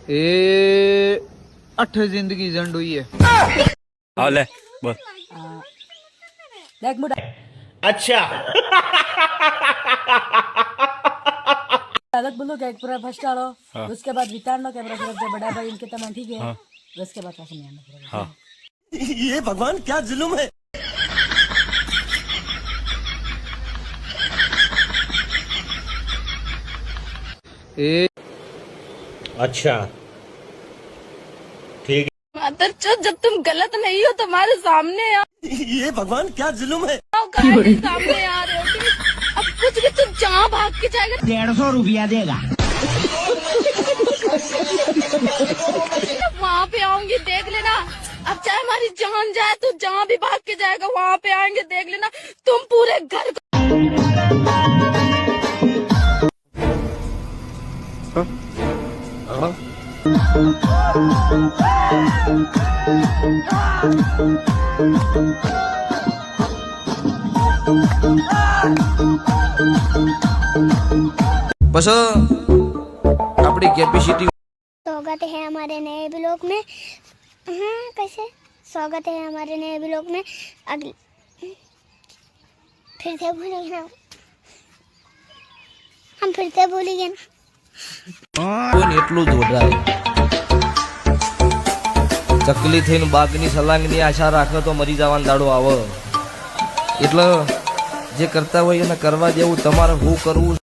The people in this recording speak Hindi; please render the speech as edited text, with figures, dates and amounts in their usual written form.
એ અઠ જિંદગી જંડ हुई है। हाँ ले बोल। देख मुड़ा अच्छा अलग बोलो क्या पूरा फर्स्ट डालो उसके बाद वितारनो कैमरा फिर जो बड़ा भाई इनके तमाम ठीक है उसके बाद ऐसे नहीं आना पड़ेगा। हाँ ये भगवान क्या जुल्म है। ए अच्छा ठीक मादरचोद, जब तुम गलत नहीं हो तुम्हारे सामने है। ये भगवान क्या जुल्म है। सामने आ रहे हो ठीक? अब कुछ भी तुम जहाँ भाग के जाएगा 150 रुपया देगा। वहाँ पे आऊंगी देख लेना। अब चाहे हमारी जान जाए तो जहाँ भी भाग के जाएगा वहाँ पे आएंगे देख लेना। तुम पूरे घर को बस अपनी कैपेसिटी। स्वागत है हमारे नए ब्लॉग में। हाँ कैसे स्वागत है हमारे नए ब्लॉग में। अगले फिर से भूलेंगे ना, हम फिर से भूलेंगे ना। કોઈ એટલું જોડાય ચકલી થઈને બાગની સલાંગની આશા રાખે તો મરી જવાનો દાડો આવે એટલે જે કરતા હોય એને કરવા દેવું તમારે હું કરવું